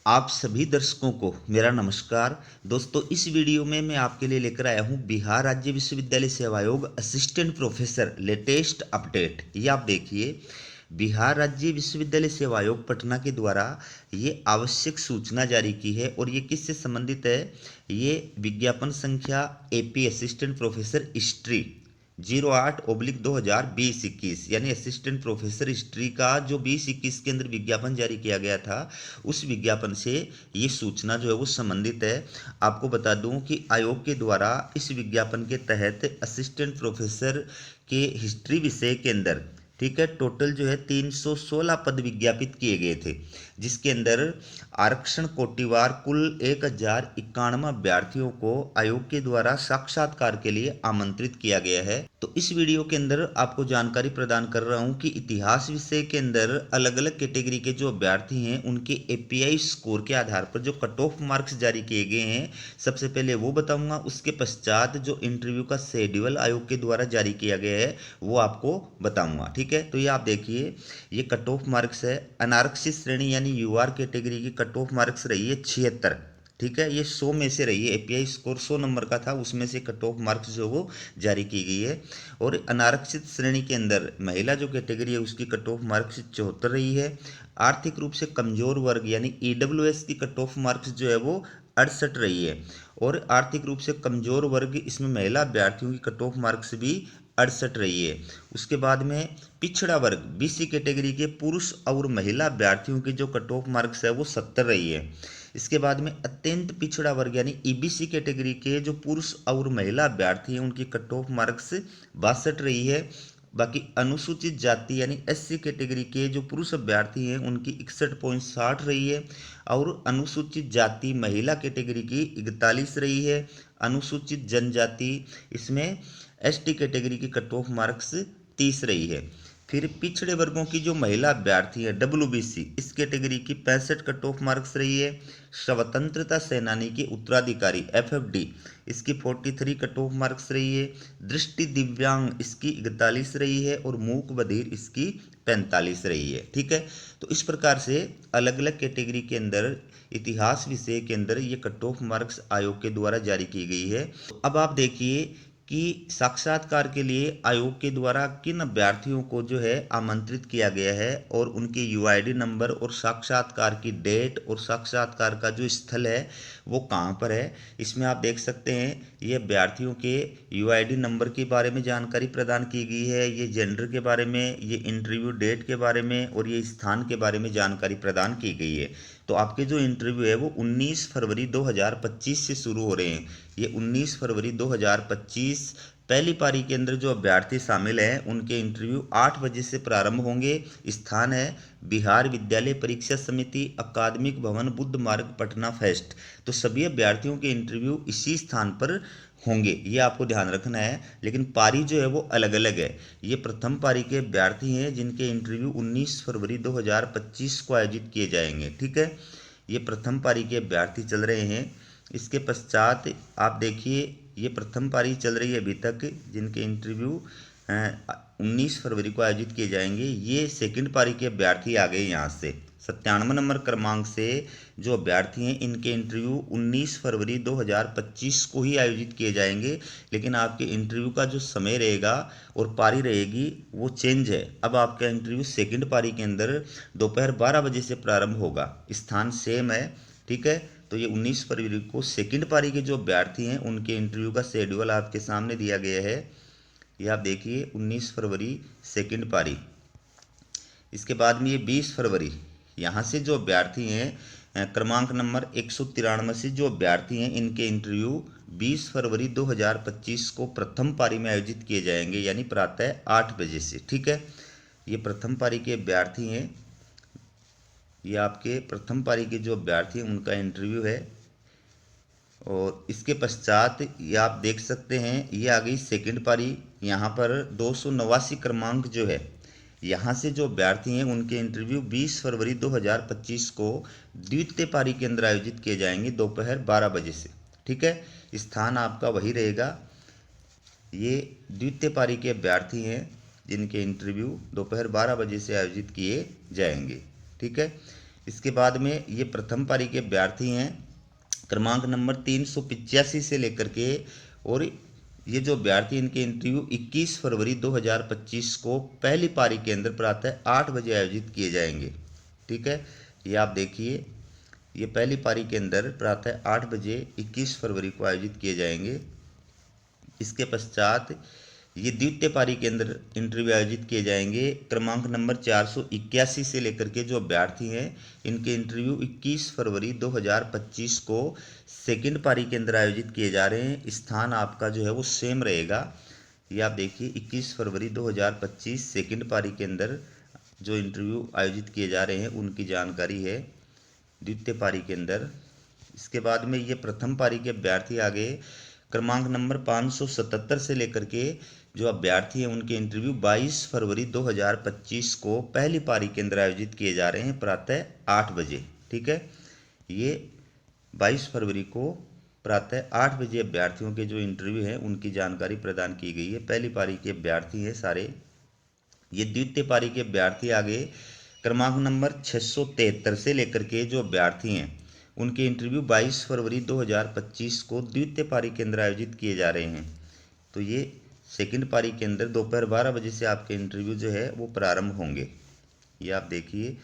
आप सभी दर्शकों को मेरा नमस्कार। दोस्तों, इस वीडियो में मैं आपके लिए लेकर आया हूं बिहार राज्य विश्वविद्यालय सेवा आयोग असिस्टेंट प्रोफेसर लेटेस्ट अपडेट। ये आप देखिए, बिहार राज्य विश्वविद्यालय सेवा आयोग पटना के द्वारा ये आवश्यक सूचना जारी की है और ये किससे संबंधित है। ये विज्ञापन संख्या एपी असिस्टेंट प्रोफेसर हिस्ट्री 08/2020-21 यानी असिस्टेंट प्रोफेसर हिस्ट्री का जो 2021 के अंदर विज्ञापन जारी किया गया था, उस विज्ञापन से ये सूचना जो है वो संबंधित है। आपको बता दूं कि आयोग के द्वारा इस विज्ञापन के तहत असिस्टेंट प्रोफेसर के हिस्ट्री विषय के अंदर, ठीक है, टोटल जो है 316 पद विज्ञापित किए गए थे, जिसके अंदर आरक्षण कोटिवार कुल 1091 अभ्यर्थियों को आयोग के द्वारा साक्षात्कार के लिए आमंत्रित किया गया है। तो इस वीडियो के अंदर आपको जानकारी प्रदान कर रहा हूं कि इतिहास विषय के अंदर अलग अलग कैटेगरी के जो अभ्यर्थी हैं उनके एपीआई स्कोर के आधार पर जो कट ऑफ मार्क्स जारी किए गए हैं, सबसे पहले वो बताऊंगा। उसके पश्चात जो इंटरव्यू का शेड्यूल आयोग के द्वारा जारी किया गया है वो आपको बताऊंगा। ठीक है, तो ये आप देखिए, ये कट ऑफ मार्क्स है। अनारक्षित श्रेणी यानी यूआर कैटेगरी की कट ऑफ मार्क्स रही है 76। ठीक है, ये 100 में से रही है। एपीआई स्कोर 100 नंबर का था, उसमें से कट ऑफ मार्क्स जो वो जारी की गई है। और अनारक्षित श्रेणी के अंदर महिला जो कैटेगरी है उसकी कट ऑफ मार्क्स 74 रही है। आर्थिक रूप से कमजोर वर्ग यानी ईडब्ल्यूएस की कट ऑफ मार्क्स जो है वो 68 रही है। और आर्थिक रूप से कमजोर वर्ग, इसमें महिला अभ्यर्थियों की कट ऑफ मार्क्स भी 68 रही है। उसके बाद में पिछड़ा वर्ग बीसी कैटेगरी के पुरुष और महिला अभ्यर्थियों की जो कट ऑफ मार्क्स है वो 70 रही है। इसके बाद में अत्यंत पिछड़ा वर्ग यानी ईबीसी कैटेगरी के जो पुरुष और महिला अभ्यर्थी हैं उनकी कट ऑफ मार्क्स 62 रही है। बाकी अनुसूचित जाति यानी एससी कैटेगरी के जो पुरुष अभ्यर्थी हैं उनकी 61.60 रही है। और अनुसूचित जाति महिला कैटेगरी की 41 रही है। अनुसूचित जनजाति, इसमें एसटी कैटेगरी की कट ऑफ मार्क्स 30 रही है। फिर पिछड़े वर्गों की जो महिला अभ्यर्थी है डब्ल्यूबीसी, इस कैटेगरी की 65 कट ऑफ मार्क्स रही है। स्वतंत्रता सेनानी के उत्तराधिकारी एफएफडी, इसकी 43 कट ऑफ मार्क्स रही है। दृष्टि दिव्यांग, इसकी 41 रही है। और मूक बधिर, इसकी 45 रही है। ठीक है, तो इस प्रकार से अलग अलग कैटेगरी के अंदर इतिहास विषय के अंदर ये कट ऑफ मार्क्स आयोग के द्वारा जारी की गई है। अब आप देखिए कि साक्षात्कार के लिए आयोग के द्वारा किन अभ्यर्थियों को जो है आमंत्रित किया गया है और उनके यूआईडी नंबर और साक्षात्कार की डेट और साक्षात्कार का जो स्थल है वो कहाँ पर है, इसमें आप देख सकते हैं। ये अभ्यर्थियों के यूआईडी नंबर के बारे में जानकारी प्रदान की गई है, ये जेंडर के बारे में, ये इंटरव्यू डेट के बारे में और ये स्थान के बारे में जानकारी प्रदान की गई है। तो आपके जो इंटरव्यू है वो 19 फरवरी 2025 से शुरू हो रहे हैं। ये 19 फरवरी 2025 पहली पारी के अंदर जो अभ्यर्थी शामिल हैं उनके इंटरव्यू 8 बजे से प्रारंभ होंगे। स्थान है बिहार विद्यालय परीक्षा समिति, अकादमिक भवन, बुद्ध मार्ग, पटना फेस्ट। तो सभी अभ्यर्थियों के इंटरव्यू इसी स्थान पर होंगे, ये आपको ध्यान रखना है। लेकिन पारी जो है वो अलग अलग है। ये प्रथम पारी के अभ्यर्थी हैं जिनके इंटरव्यू 19 फरवरी 2025 को आयोजित किए जाएंगे। ठीक है, ये प्रथम पारी के अभ्यर्थी चल रहे हैं। इसके पश्चात आप देखिए, ये प्रथम पारी चल रही है अभी तक, जिनके इंटरव्यू 19 फरवरी को आयोजित किए जाएंगे। ये सेकंड पारी के अभ्यर्थी आ गए यहाँ से 97 नंबर क्रमांक से जो अभ्यर्थी हैं इनके इंटरव्यू 19 फरवरी 2025 को ही आयोजित किए जाएंगे। लेकिन आपके इंटरव्यू का जो समय रहेगा और पारी रहेगी वो चेंज है। अब आपका इंटरव्यू सेकंड पारी के अंदर दोपहर 12 बजे से प्रारंभ होगा, स्थान सेम है। ठीक है, तो ये 19 फरवरी को सेकंड पारी के जो अभ्यर्थी हैं उनके इंटरव्यू का शेड्यूल आपके सामने दिया गया है। ये आप देखिए, 19 फरवरी सेकंड पारी। इसके बाद में ये 20 फरवरी, यहाँ से जो अभ्यर्थी हैं क्रमांक नंबर 193 से जो अभ्यर्थी हैं इनके इंटरव्यू 20 फरवरी 2025 को प्रथम पारी में आयोजित किए जाएंगे, यानी प्रातः 8 बजे से। ठीक है, ये प्रथम पारी के अभ्यर्थी हैं। ये आपके प्रथम पारी के जो अभ्यर्थी हैं उनका इंटरव्यू है। और इसके पश्चात ये आप देख सकते हैं, ये आ गई सेकंड पारी। यहाँ पर 289 क्रमांक जो है, यहाँ से जो अभ्यर्थी हैं उनके इंटरव्यू 20 फरवरी 2025 को द्वितीय पारी के अंदर आयोजित किए जाएंगे दोपहर 12 बजे से। ठीक है, स्थान आपका वही रहेगा। ये द्वितीय पारी के अभ्यर्थी हैं जिनके इंटरव्यू दोपहर 12 बजे से आयोजित किए जाएंगे। ठीक है, इसके बाद में ये प्रथम पारी के अभ्यर्थी हैं क्रमांक नंबर 385 से लेकर के, और ये जो अभ्यर्थी इनके इंटरव्यू 21 फरवरी 2025 को पहली पारी के अंदर प्रातः 8 बजे आयोजित किए जाएंगे। ठीक है, ये आप देखिए, ये पहली पारी के अंदर प्रातः 8 बजे 21 फरवरी को आयोजित किए जाएंगे। इसके पश्चात ये द्वितीय पारी के अंदर इंटरव्यू आयोजित किए जाएंगे क्रमांक नंबर 481 से लेकर के, जो अभ्यर्थी हैं इनके इंटरव्यू 21 फरवरी 2025 को सेकंड पारी के अंदर आयोजित किए जा रहे हैं। स्थान आपका जो है वो सेम रहेगा। ये आप देखिए 21 फरवरी 2025 सेकंड पारी के अंदर जो इंटरव्यू आयोजित किए जा रहे हैं उनकी जानकारी है द्वितीय पारी के अंदर। इसके बाद में ये प्रथम पारी के अभ्यर्थी आगे क्रमांक नंबर 577 से लेकर के जो अभ्यर्थी हैं उनके इंटरव्यू 22 फरवरी 2025 को पहली पारी के अंदर आयोजित किए जा रहे हैं प्रातः 8 बजे। ठीक है, ये 22 फरवरी को प्रातः 8 बजे अभ्यर्थियों के जो इंटरव्यू हैं उनकी जानकारी प्रदान की गई है। पहली पारी के अभ्यर्थी हैं सारे। ये द्वितीय पारी के अभ्यर्थी आगे क्रमांक नंबर 673 से लेकर के जो अभ्यर्थी हैं उनके इंटरव्यू 22 फरवरी 2025 को द्वितीय पारी के अंदर आयोजित किए जा रहे हैं। तो ये सेकंड पारी के अंदर दोपहर 12 बजे से आपके इंटरव्यू जो है वो प्रारंभ होंगे। ये आप देखिए,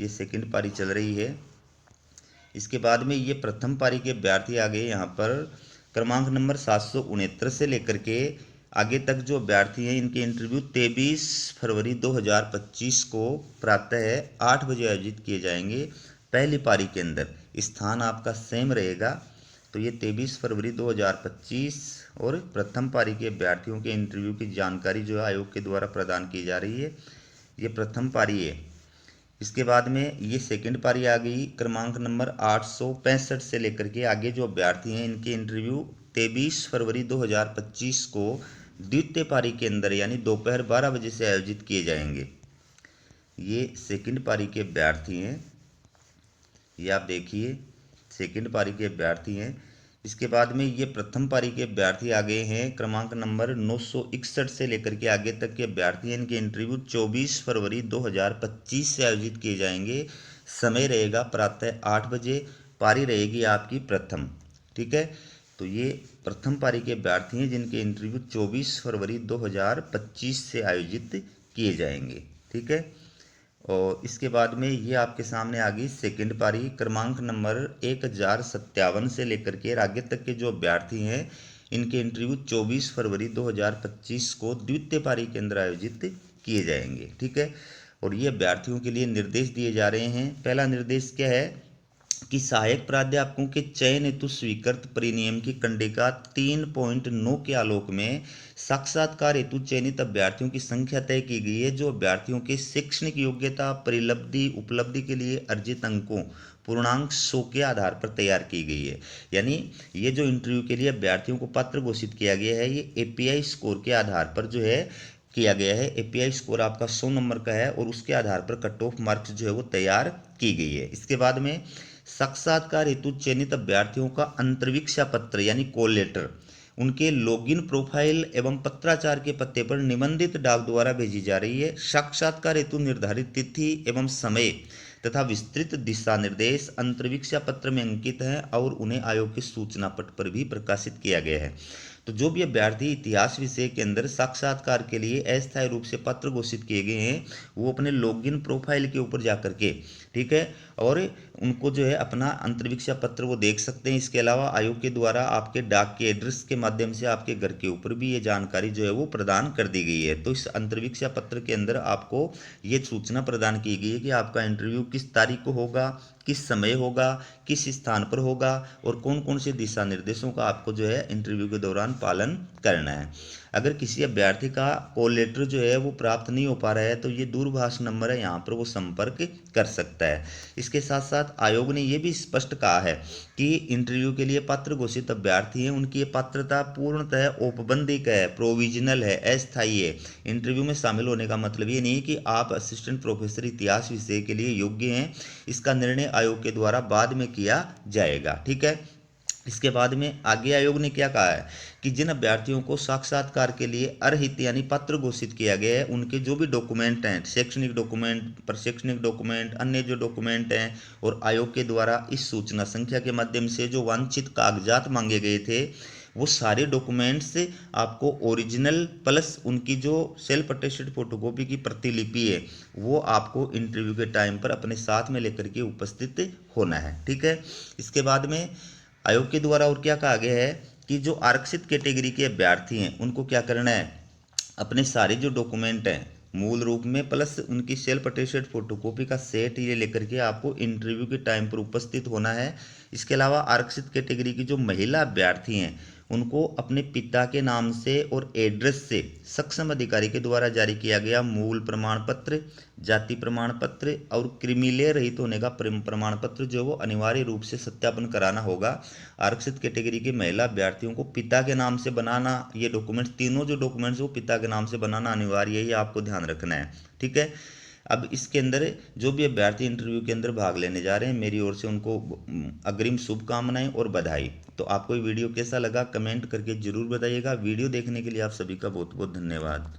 ये सेकंड पारी चल रही है। इसके बाद में ये प्रथम पारी के अभ्यर्थी आ गए यहाँ पर क्रमांक नंबर 769 से लेकर के आगे तक जो अभ्यर्थी हैं इनके इंटरव्यू 23 फरवरी 2025 को प्रातः 8 बजे आयोजित किए जाएंगे पहली पारी के अंदर। स्थान आपका सेम रहेगा। तो ये 23 फरवरी 2025 और प्रथम पारी के अभ्यर्थियों के इंटरव्यू की जानकारी जो है आयोग के द्वारा प्रदान की जा रही है। ये प्रथम पारी है। इसके बाद में ये सेकंड पारी आ गई क्रमांक नंबर 865 से लेकर के आगे जो अभ्यर्थी हैं इनके इंटरव्यू 23 फरवरी 2025 को द्वितीय पारी के अंदर यानी दोपहर 12 बजे से आयोजित किए जाएंगे। ये सेकंड पारी के अभ्यर्थी हैं। ये आप देखिए सेकंड पारी के अभ्यर्थी हैं। इसके बाद में ये प्रथम पारी के अभ्यर्थी आ गए हैं क्रमांक नंबर 961 से लेकर के आगे तक के अभ्यर्थी हैं। इनके इंटरव्यू 24 फरवरी 2025 से आयोजित किए जाएंगे। समय रहेगा प्रातः 8 बजे। पारी रहेगी आपकी प्रथम। ठीक है, तो ये प्रथम पारी के अभ्यर्थी हैं जिनके इंटरव्यू 24 फरवरी 2025 से आयोजित किए जाएंगे। ठीक है, और इसके बाद में ये आपके सामने आ गई सेकंड पारी क्रमांक नंबर 1057 से लेकर के आगे तक के जो अभ्यर्थी हैं इनके इंटरव्यू 24 फरवरी 2025 को द्वितीय पारी के अंदर आयोजित किए जाएंगे। ठीक है, और ये अभ्यर्थियों के लिए निर्देश दिए जा रहे हैं। पहला निर्देश क्या है कि सहायक प्राध्यापकों के चयन हेतु स्वीकृत परिनियम की कंडिका 3.9 के आलोक में साक्षात्कार हेतु चयनित अभ्यर्थियों की संख्या तय की गई है, जो अभ्यर्थियों के शैक्षणिक योग्यता परिलब्धि उपलब्धि के लिए अर्जित अंकों पूर्णांक 100 के आधार पर तैयार की गई है। यानी ये जो इंटरव्यू के लिए अभ्यर्थियों को पत्र घोषित किया गया है ये एपीआई स्कोर के आधार पर जो है किया गया है। एपीआई स्कोर आपका 100 नंबर का है और उसके आधार पर कट ऑफ मार्क्स जो है वो तैयार की गई है। इसके बाद में साक्षात्कार हेतु चयनित अभ्यर्थियों का अंतर्वीक्षा पत्र यानी कॉल लेटर उनके लॉगिन प्रोफाइल एवं पत्राचार के पते पर निबंधित डाक द्वारा भेजी जा रही है। साक्षात्कार हेतु निर्धारित तिथि एवं समय तथा विस्तृत दिशा निर्देश अंतर्वीक्षा पत्र में अंकित हैं और उन्हें आयोग के सूचना पट पर भी प्रकाशित किया गया है। तो जो भी अभ्यर्थी इतिहास विषय के अंदर साक्षात्कार के लिए अस्थायी रूप से पत्र घोषित किए गए हैं वो अपने लॉगिन प्रोफाइल के ऊपर जाकर के, ठीक है, और उनको जो है अपना अंतर्वीक्षा पत्र वो देख सकते हैं। इसके अलावा आयोग के द्वारा आपके डाक के एड्रेस के माध्यम से आपके घर के ऊपर भी ये जानकारी जो है वो प्रदान कर दी गई है। तो इस अंतर्वीक्षा पत्र के अंदर आपको ये सूचना प्रदान की गई है कि आपका इंटरव्यू किस तारीख को होगा, किस समय होगा, किस स्थान पर होगा और कौन कौन से दिशा निर्देशों का आपको जो है इंटरव्यू के दौरान पालन करना है। अगर किसी अभ्यर्थी का कॉल लेटर जो है वो प्राप्त नहीं हो पा रहा है तो ये दूरभाष नंबर है, यहाँ पर वो संपर्क कर सकता है। इसके साथ साथ आयोग ने ये भी स्पष्ट कहा है कि इंटरव्यू के लिए पात्र घोषित अभ्यर्थी हैं उनकी ये पात्रता पूर्णतः औपबंधिक है, प्रोविजनल है, अस्थायी है। इंटरव्यू में शामिल होने का मतलब ये नहीं कि आप असिस्टेंट प्रोफेसर इतिहास विषय के लिए योग्य हैं। इसका निर्णय आयोग के द्वारा बाद में किया जाएगा। ठीक है, इसके बाद में आगे आयोग ने क्या कहा है कि जिन अभ्यर्थियों को साक्षात्कार के लिए अर्हित यानी पात्र घोषित किया गया है, उनके जो भी डॉक्यूमेंट हैं, शैक्षणिक डॉक्यूमेंट, प्रशैक्षणिक डॉक्यूमेंट, अन्य जो डॉक्यूमेंट हैं, और आयोग के द्वारा इस सूचना संख्या के माध्यम से जो वांछित कागजात मांगे गए थे, वो सारे डॉक्यूमेंट्स आपको ओरिजिनल प्लस उनकी जो सेल्फ अटेस्टेड फोटोकॉपी की प्रतिलिपि है, वो आपको इंटरव्यू के टाइम पर अपने साथ में लेकर के उपस्थित होना है। ठीक है। इसके बाद में आयोग के द्वारा और क्या कहा गया है कि जो आरक्षित कैटेगरी के अभ्यर्थी हैं, उनको क्या करना है, अपने सारे जो डॉक्यूमेंट हैं मूल रूप में प्लस उनकी सेल्फ अटेस्टेड फोटोकॉपी का सेट ये लेकर के आपको इंटरव्यू के टाइम पर उपस्थित होना है। इसके अलावा आरक्षित कैटेगरी की जो महिला अभ्यर्थी हैं, उनको अपने पिता के नाम से और एड्रेस से सक्षम अधिकारी के द्वारा जारी किया गया मूल प्रमाण पत्र, जाति प्रमाण पत्र और क्रिमिलेयर रहित होने का प्रमाण पत्र जो वो अनिवार्य रूप से सत्यापन कराना होगा। आरक्षित कैटेगरी के महिला अभ्यर्थियों को पिता के नाम से बनाना, ये डॉक्यूमेंट्स, तीनों जो डॉक्यूमेंट्स वो पिता के नाम से बनाना अनिवार्य है, ये आपको ध्यान रखना है। ठीक है। अब इसके अंदर जो भी अभ्यर्थी इंटरव्यू के अंदर भाग लेने जा रहे हैं, मेरी ओर से उनको अग्रिम शुभकामनाएं और बधाई। तो आपको ये वीडियो कैसा लगा कमेंट करके जरूर बताइएगा। वीडियो देखने के लिए आप सभी का बहुत बहुत धन्यवाद।